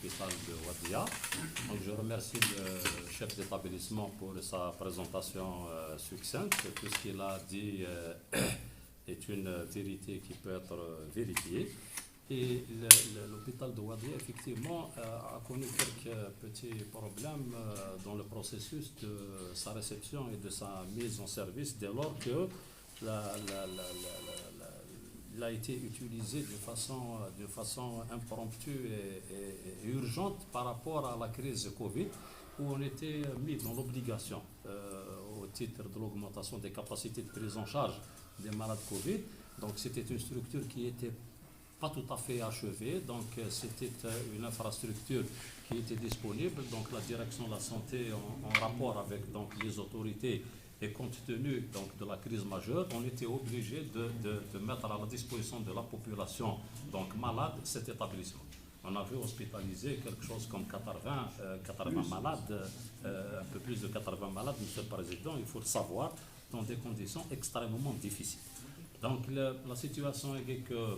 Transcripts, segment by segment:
l'hôpital de Ouadia. Donc, je remercie le chef d'établissement pour sa présentation succincte. Tout ce qu'il a dit est une vérité qui peut être vérifiée. Et l'hôpital de Ouadia, effectivement, a connu quelques petits problèmes dans le processus de sa réception et de sa mise en service dès lors que il a été utilisé de façon impromptue et urgente par rapport à la crise de Covid, où on était mis dans l'obligation, au titre de l'augmentation des capacités de prise en charge des malades Covid. Donc c'était une structure qui était pas tout à fait achevée, donc c'était une infrastructure qui était disponible. Donc la direction de la santé, en rapport avec donc, les autorités, et compte tenu donc, de la crise majeure, on était obligé de mettre à la disposition de la population donc, malade cet établissement. On avait hospitalisé quelque chose comme 80 malades, un peu plus de 80 malades, Monsieur le Président, il faut le savoir, dans des conditions extrêmement difficiles. Donc la situation est que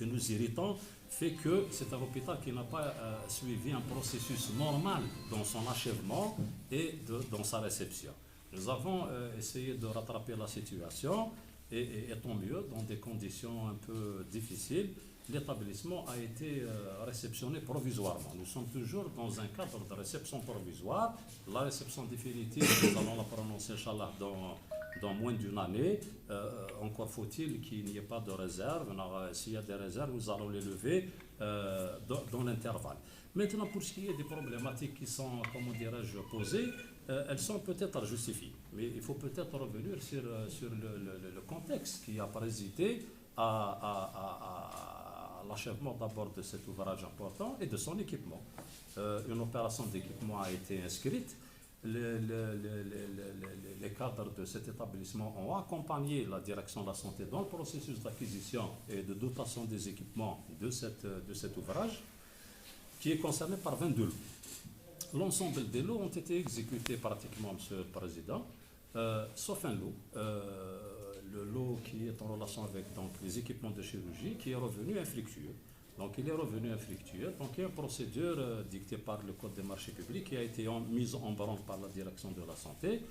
nous irritons fait que c'est un hôpital qui n'a pas suivi un processus normal dans son achèvement et dans sa réception. Nous avons essayé de rattraper la situation et tant mieux, dans des conditions un peu difficiles, l'établissement a été réceptionné provisoirement. Nous sommes toujours dans un cadre de réception provisoire. La réception définitive, nous allons la prononcer, Inch'Allah, dans moins d'une année. Encore faut-il qu'il n'y ait pas de réserve. S'il y a des réserves, nous allons les lever dans l'intervalle. Maintenant, pour ce qui est des problématiques qui sont, comment dirais-je, posées, elles sont peut-être justifiées. Mais il faut peut-être revenir sur le contexte qui a présidé à l'achèvement d'abord de cet ouvrage important et de son équipement. Une opération d'équipement a été inscrite. Les cadres de cet établissement ont accompagné la direction de la santé dans le processus d'acquisition et de dotation des équipements de cet ouvrage, qui est concerné par 22 lots. L'ensemble des lots ont été exécutés pratiquement, Monsieur le Président, sauf un lot, le lot qui est en relation avec donc, les équipements de chirurgie, qui est revenu infructueux. Donc il est revenu infructueux. Donc il y a une procédure dictée par le Code des marchés publics qui a été mise en branle par la direction de la santé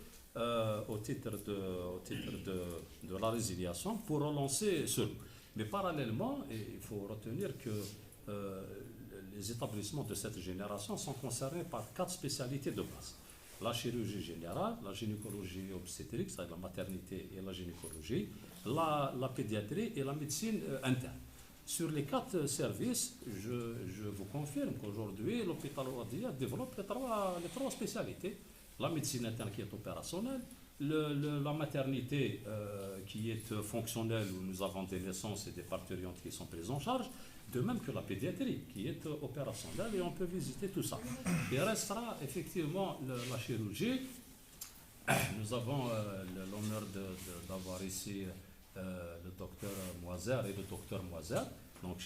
au titre de la résiliation pour relancer ce lot. Mais parallèlement, il faut retenir que les établissements de cette génération sont concernés par 4 spécialités de base. La chirurgie générale, la gynécologie obstétrique, c'est-à-dire la maternité et la gynécologie, la pédiatrie et la médecine interne. Sur les 4 services, je vous confirme qu'aujourd'hui, l'hôpital Ouadia développe les trois spécialités. La médecine interne qui est opérationnelle, la maternité qui est fonctionnelle, où nous avons des naissances et des parturientes qui sont prises en charge, de même que la pédiatrie qui est opérationnelle, et on peut visiter tout ça. Il restera effectivement la chirurgie. Nous avons l'honneur d'avoir ici le docteur Moiser et le docteur Moiser, donc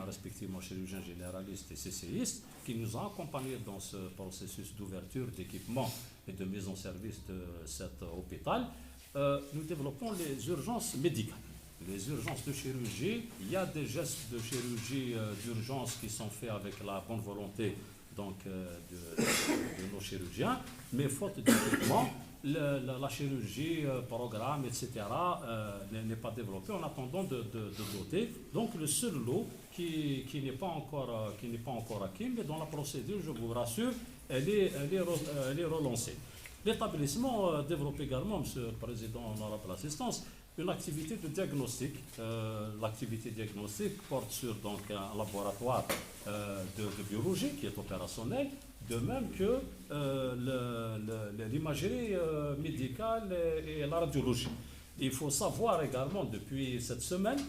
respectivement chirurgien généraliste et CCiste, qui nous ont accompagnés dans ce processus d'ouverture, d'équipement et de mise en service de cet hôpital. Nous développons les urgences médicales. Les urgences de chirurgie, il y a des gestes de chirurgie d'urgence qui sont faits avec la bonne volonté donc, de nos chirurgiens, mais faute d'équipement, la chirurgie, programme, etc. N'est pas développée en attendant de doter. Donc le seul lot qui n'est pas encore acquis, mais dans la procédure, je vous rassure, elle est relancée. L'établissement développe également, Monsieur le Président, honorable assistance, une activité de diagnostic. L'activité diagnostique porte sur donc, un laboratoire de biologie qui est opérationnel, de même que l'imagerie médicale et la radiologie. Il faut savoir également, depuis cette semaine,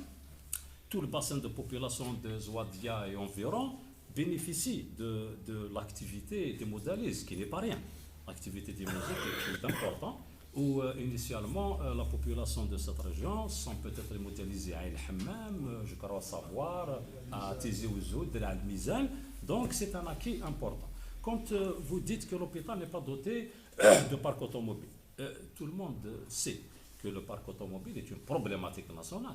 tout le bassin de population de Ouadia et environ bénéficie de l'activité d'hémodialyse, qui n'est pas rien. L'activité d'hémodialyse est quelque chose d'important, où initialement la population de cette région sont peut-être modélisées à El Hammam, je crois savoir, à Tizi Ouzou, à Al-Mizan. Donc c'est un acquis important. Quand vous dites que l'hôpital n'est pas doté de parc automobile, tout le monde sait que le parc automobile est une problématique nationale.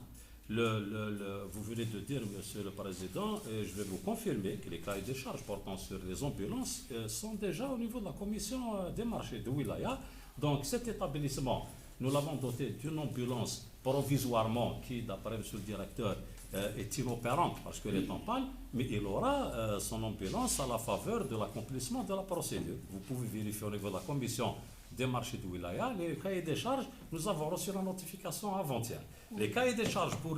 Vous venez de dire, Monsieur le Président, et je vais vous confirmer que les cahiers des charges portant sur les ambulances sont déjà au niveau de la commission des marchés de Wilaya. Donc cet établissement, nous l'avons doté d'une ambulance provisoirement qui, d'après M. le directeur, est inopérante parce qu'elle est en panne, mais il aura son ambulance à la faveur de l'accomplissement de la procédure. Vous pouvez vérifier au niveau de la commission des marchés de Wilaya, les cahiers des charges, nous avons reçu la notification avant-hier. Les cahiers des charges pour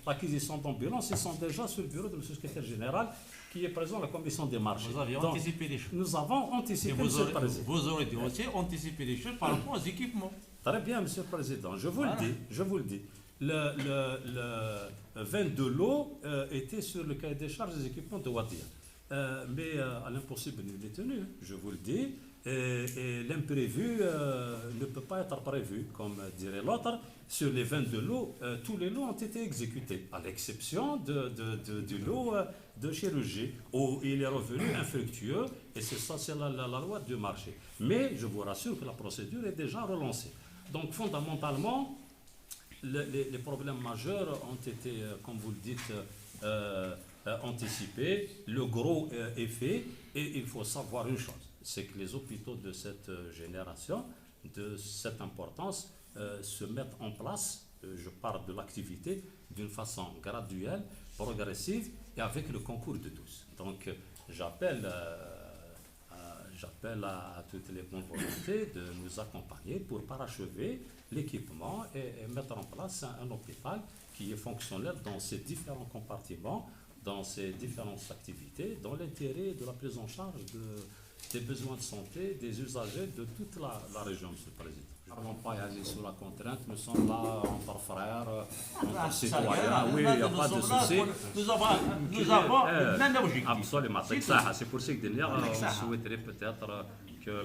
l'acquisition d'ambulances, ils sont déjà sur le bureau de M. le secrétaire général qui est présent à la commission des marchés. Vous avez anticipé les choses. Nous avons anticipé, vous, M. le Président. Vous aurez dû aussi anticiper les choses par rapport aux équipements. Très bien, Monsieur le Président, je vous le dis. Le 22 lots était sur le cahier des charges des équipements de Wadia. Mais à l'impossible, il est tenu, je vous le dis. Et l'imprévu ne peut pas être prévu, comme dirait l'autre. Sur les 22 lots, tous les lots ont été exécutés, à l'exception du lot de chirurgie, où il est revenu infructueux, et c'est ça, c'est la loi du marché. Mais je vous rassure que la procédure est déjà relancée. Donc fondamentalement, les problèmes majeurs ont été, comme vous le dites, anticipés. Le gros est fait, et il faut savoir une chose, c'est que les hôpitaux de cette génération, de cette importance, se mettent en place, je parle de l'activité, d'une façon graduelle, progressive et avec le concours de tous. Donc j'appelle à toutes les bonnes volontés de nous accompagner pour parachever l'équipement et mettre en place un hôpital qui est fonctionnel dans ses différents compartiments, dans ses différentes activités, dans l'intérêt de la prise en charge des besoins de santé des usagers de toute la région, Monsieur le Président. Nous ne pouvons pas y aller sous la contrainte, nous sommes là entre frères, entre citoyens. Oui, il n'y a pas de souci. Nous avons le même objectif. Absolument, c'est pour ça que d'ailleurs, on souhaiterait peut-être que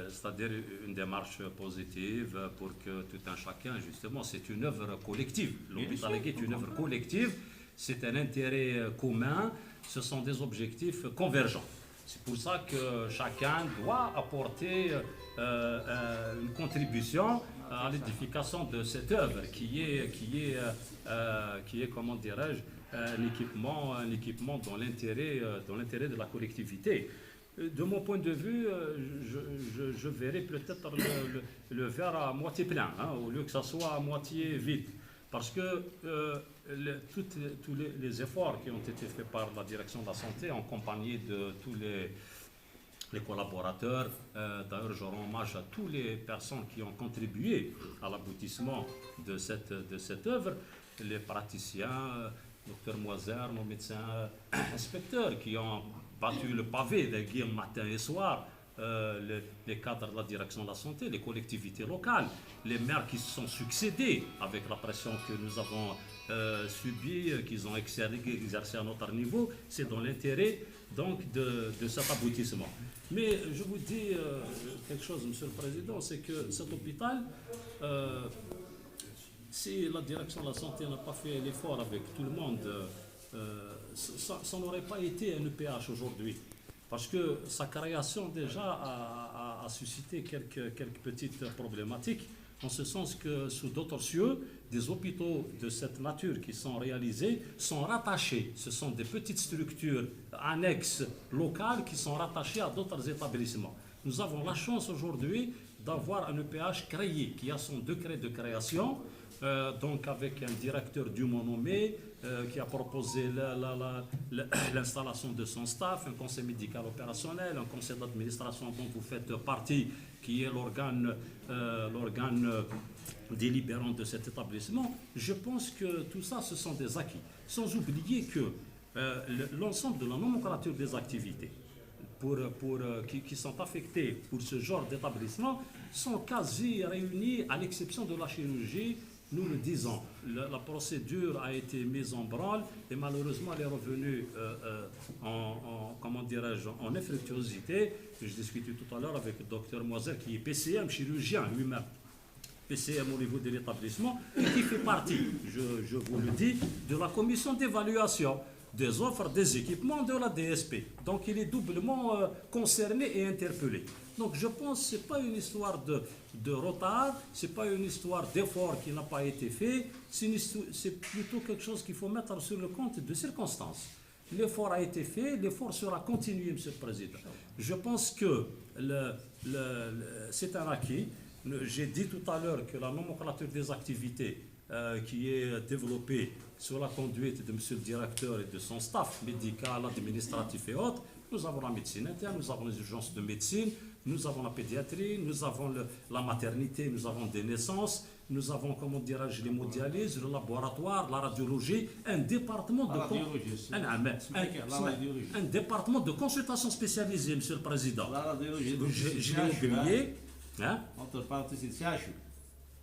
c'est-à-dire une démarche positive pour que tout un chacun, justement, c'est une œuvre collective. L'hôpital est une œuvre collective, c'est un intérêt commun, ce sont des objectifs convergents. C'est pour ça que chacun doit apporter une contribution à l'édification de cette œuvre qui est comment dirais-je, un équipement dans l'intérêt de la collectivité. De mon point de vue, je verrais peut-être le verre à moitié plein, au lieu que ça soit à moitié vide. Parce que tous les efforts qui ont été faits par la direction de la santé en compagnie de tous les collaborateurs, d'ailleurs je rends hommage à toutes les personnes qui ont contribué à l'aboutissement de cette œuvre, les praticiens, Dr Moiser, nos médecins inspecteurs qui ont battu le pavé des guillemets matin et soir, les cadres de la direction de la santé, les collectivités locales, les maires qui se sont succédés avec la pression que nous avons subie, qu'ils ont exercé à notre niveau, c'est dans l'intérêt donc de cet aboutissement. Mais je vous dis quelque chose, Monsieur le Président, c'est que cet hôpital, si la direction de la santé n'a pas fait l'effort avec tout le monde, ça n'aurait pas été un EPH aujourd'hui. Parce que sa création déjà a suscité quelques petites problématiques, en ce sens que sous d'autres cieux, des hôpitaux de cette nature qui sont réalisés sont rattachés. Ce sont des petites structures annexes locales qui sont rattachées à d'autres établissements. Nous avons la chance aujourd'hui d'avoir un EPH créé, qui a son décret de création, donc avec un directeur dûment nommé, qui a proposé l'installation de son staff, un conseil médical opérationnel, un conseil d'administration dont vous faites partie, qui est l'organe délibérant de cet établissement. Je pense que tout ça, ce sont des acquis. Sans oublier que l'ensemble de la nomenclature des activités qui sont affectées pour ce genre d'établissement sont quasi réunies, à l'exception de la chirurgie. Nous le disons, la procédure a été mise en branle et malheureusement elle est revenue en infructuosité. Je discutais tout à l'heure avec le docteur Moiser qui est PCM, chirurgien lui-même, PCM au niveau de l'établissement, et qui fait partie, je vous le dis, de la commission d'évaluation des offres, des équipements de la DSP. Donc il est doublement concerné et interpellé. Donc je pense que ce n'est pas une histoire de retard, ce n'est pas une histoire d'effort qui n'a pas été fait, c'est plutôt quelque chose qu'il faut mettre sur le compte de circonstances. L'effort a été fait, l'effort sera continué, Monsieur le Président. Je pense que c'est un acquis. J'ai dit tout à l'heure que la nomenclature des activités qui est développée sous la conduite de Monsieur le Directeur et de son staff médical, administratif et autres, nous avons la médecine interne, nous avons les urgences de médecine, nous avons la pédiatrie, nous avons la maternité, nous avons des naissances, nous avons, comment dirais-je, l'hémodialyse, le laboratoire, la radiologie, un département un département de consultation spécialisée, Monsieur le Président. La radiologie, je l'ai oublié. Hein? Entre parenthèses, c'est CHU.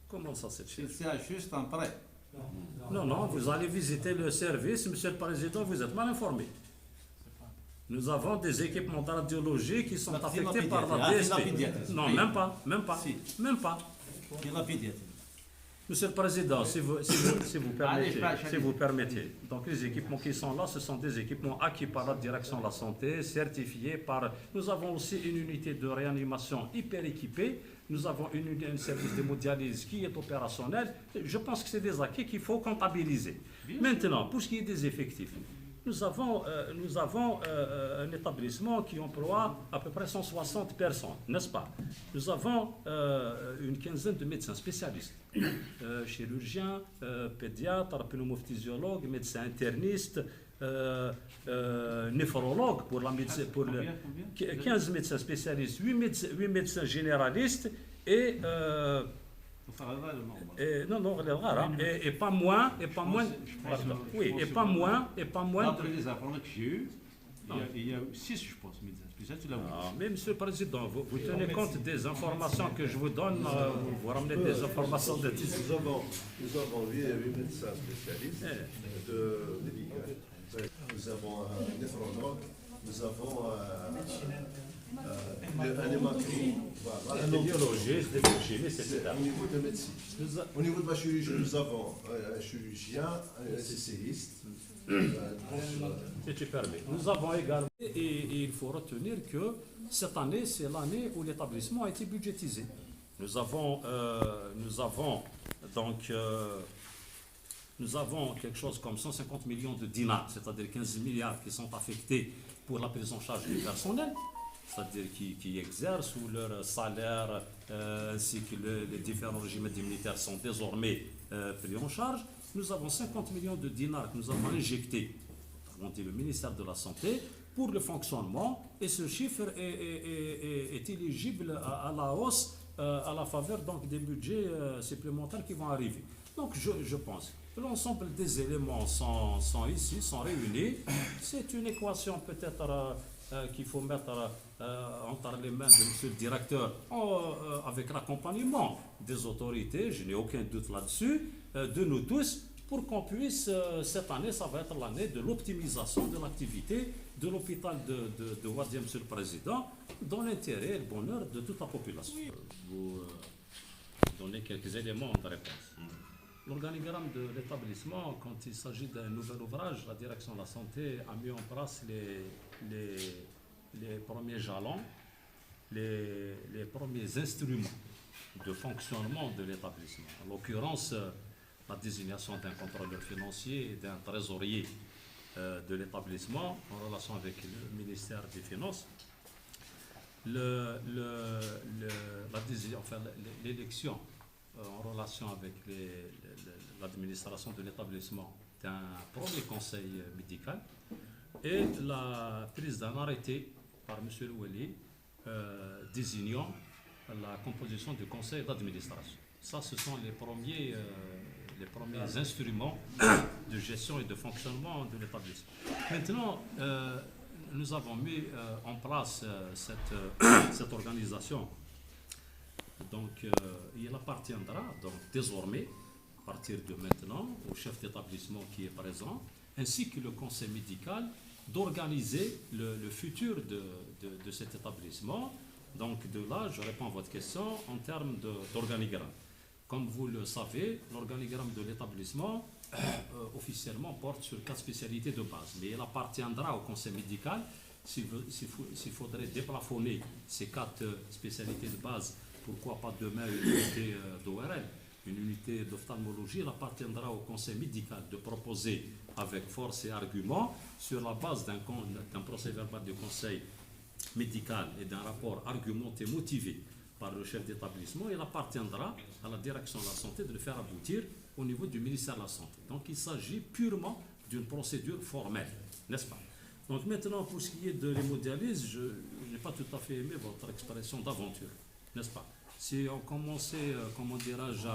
Comment ça, c'est C'est CHU, c'est un prêt. Non, vous allez visiter le service, Monsieur le Président, vous êtes mal informé. Nous avons des équipements de radiologie qui sont affectés par la DSP. Non, même pas. Il y a la pédiatrie. Monsieur le Président, si vous permettez, donc les équipements qui sont là, ce sont des équipements acquis par la direction de la santé, certifiés par... Nous avons aussi une unité de réanimation hyper équipée, nous avons un service d'hémodialyse qui est opérationnel. Je pense que c'est des acquis qu'il faut comptabiliser. Maintenant, pour ce qui est des effectifs, nous avons un établissement qui emploie à peu près 160 personnes, n'est-ce pas? Nous avons une quinzaine de médecins spécialistes, chirurgiens, pédiatres, pneumophysiologues, médecins internistes, néphrologues pour la médecine, 15 médecins spécialistes, 8 médecins généralistes et pas moins. Entre les apprendre que j'ai eu, il y a 6, je pense, médecins spécialistes. Mais Monsieur le Président, vous tenez compte des informations que je vous donne, vous ramenez des informations de titre. Nous avons 8 médecins spécialistes de médical. Nous avons un néphrologue, nous avons un hématologue, un biologiste, des biochimistes, etc. Au niveau de médecine. Au niveau de la chirurgie, nous avons un chirurgien, un essayiste. Si tu permets. Nous avons également, et il faut retenir que cette année, c'est l'année où l'établissement a été budgétisé. Nous avons quelque chose comme 150 millions de dinars, c'est-à-dire 15 milliards qui sont affectés pour la prise en charge du personnel, c'est-à-dire qui exercent où leur salaire ainsi que les différents régimes indemnitaires sont désormais pris en charge. Nous avons 50 millions de dinars que nous avons injectés, on dit le ministère de la Santé, pour le fonctionnement, et ce chiffre est éligible à la hausse à la faveur donc, des budgets supplémentaires qui vont arriver. Donc je pense que l'ensemble des éléments sont ici, sont réunis. C'est une équation peut-être qu'il faut mettre entre les mains de Monsieur le Directeur avec l'accompagnement des autorités, je n'ai aucun doute là-dessus, de nous tous, pour qu'on puisse, cette année, ça va être l'année de l'optimisation de l'activité de l'hôpital de Ouadia, Monsieur le Président, dans l'intérêt et le bonheur de toute la population. Vous donnez quelques éléments de réponse. L'organigramme de l'établissement, quand il s'agit d'un nouvel ouvrage, la direction de la santé a mis en place les premiers jalons, les premiers instruments de fonctionnement de l'établissement. En l'occurrence, la désignation d'un contrôleur financier et d'un trésorier de l'établissement en relation avec le ministère des Finances. L'élection en relation avec l'administration de l'établissement d'un premier conseil médical et la prise d'un arrêté par M. Loueli désignant la composition du conseil d'administration. Ça, ce sont les premiers instruments de gestion et de fonctionnement de l'établissement. Maintenant, nous avons mis en place cette organisation. Donc, il appartiendra donc, désormais, à partir de maintenant, au chef d'établissement qui est présent, ainsi que le conseil médical, d'organiser le futur de cet établissement. Donc, de là, je réponds à votre question en termes d'organigramme. Comme vous le savez, l'organigramme de l'établissement officiellement porte sur 4 spécialités de base, mais il appartiendra au conseil médical s'il faudrait déplafonner ces 4 spécialités de base, pourquoi pas demain une unité d'ORL, une unité d'ophtalmologie. Il appartiendra au conseil médical de proposer avec force et argument, sur la base d'un procès-verbal du conseil médical et d'un rapport argumenté motivé par le chef d'établissement, il appartiendra à la direction de la santé de le faire aboutir au niveau du ministère de la Santé. Donc il s'agit purement d'une procédure formelle, n'est-ce pas? Donc maintenant, pour ce qui est de l'hémodialyse, je n'ai pas tout à fait aimé votre expression d'aventure, n'est-ce pas? Si on commençait, comment dirais-je,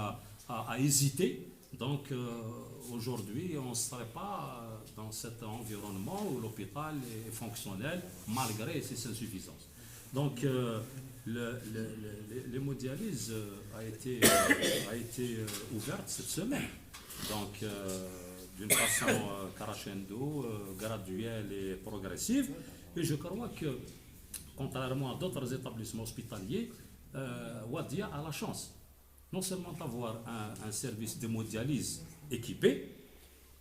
à hésiter, donc aujourd'hui, on ne serait pas dans cet environnement où l'hôpital est fonctionnel malgré ses insuffisances. Donc l'hémodialyse a été ouverte cette semaine, donc d'une façon crescendo, graduelle et progressive. Et je crois que, contrairement à d'autres établissements hospitaliers, Wadia a la chance non seulement d'avoir un service d'hémodialyse équipé,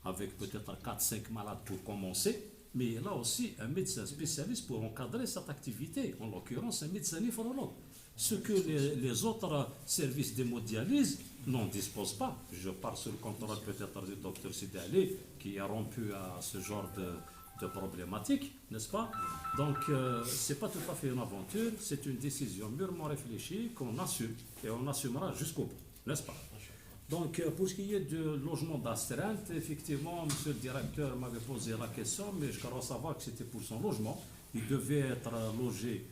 avec peut-être 4-5 malades pour commencer, mais là aussi un médecin spécialiste pour encadrer cette activité, en l'occurrence un médecin néphrologue. Ce que les autres services d'hémodialyse n'en disposent pas. Je parle sur le contrôle peut-être du docteur Sidali, qui a rompu à ce genre de problématiques, n'est-ce pas? Donc, ce n'est pas tout à fait une aventure, c'est une décision mûrement réfléchie qu'on assume, et on assumera jusqu'au bout, n'est-ce pas? Donc, pour ce qui est du logement d'astreinte, effectivement, monsieur le directeur m'avait posé la question, mais je crois savoir que c'était pour son logement. Il devait être logé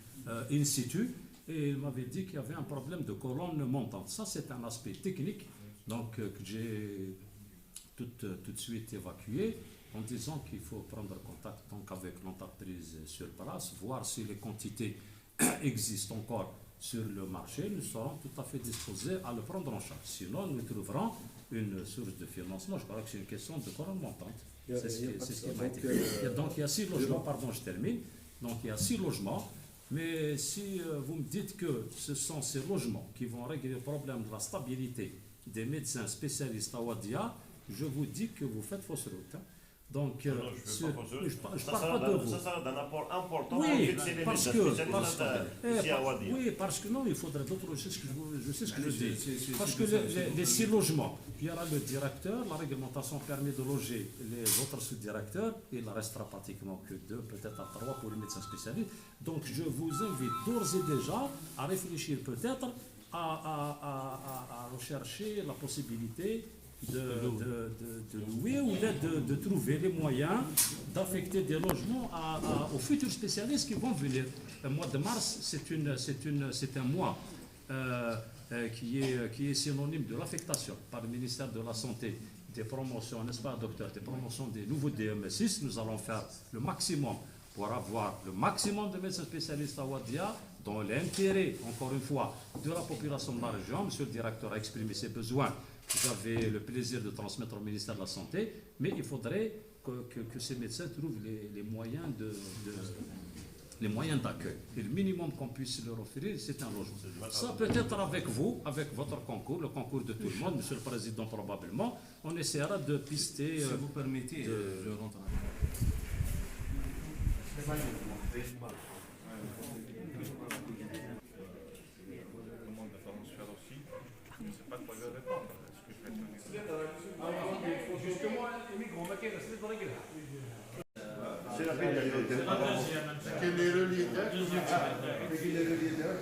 in situ, et il m'avait dit qu'il y avait un problème de colonne montante. Ça, c'est un aspect technique, donc, que j'ai tout de suite évacué, en disant qu'il faut prendre contact donc, avec l'entreprise sur place, voir si les quantités existent encore sur le marché. Nous serons tout à fait disposés à le prendre en charge. Sinon, nous trouverons une source de financement. Je crois que c'est une question de colonne montante. C'est ce qui m'a été dit. Donc, il y a 6 logements, pardon, je termine. Donc, il y a 6 logements. Mais si vous me dites que ce sont ces logements qui vont régler le problème de la stabilité des médecins spécialistes à Wadia, je vous dis que vous faites fausse route. Hein. Donc, je ne parle pas de vous. Ça sera d'un apport important oui, parce que non, il faudrait d'autres. Je sais ce que je dis. Parce que les 6 logements, il y aura le directeur, la réglementation permet de loger les autres sous-directeurs, il ne restera pratiquement que 2, peut-être à 3 pour les médecins spécialistes. Donc, je vous invite d'ores et déjà à réfléchir peut-être à rechercher la possibilité de louer ou de trouver les moyens d'affecter des logements aux futurs spécialistes qui vont venir. Le mois de mars, c'est un mois qui est synonyme de l'affectation par le ministère de la Santé des promotions, n'est-ce pas, docteur, des promotions des nouveaux DM6. Nous allons faire le maximum pour avoir le maximum de médecins spécialistes à Wadia, dans l'intérêt, encore une fois, de la population de la région. Monsieur le directeur a exprimé ses besoins. J'avais le plaisir de transmettre au ministère de la Santé, mais il faudrait que ces médecins trouvent les moyens d'accueil. Et le minimum qu'on puisse leur offrir, c'est un logement. Ça peut être avec vous, avec votre concours, le concours de tout le monde, monsieur le président probablement, on essaiera de pister... Si vous permettez, je rentre. C'est la pénibilité. Quel est le leader? Quel est le leader?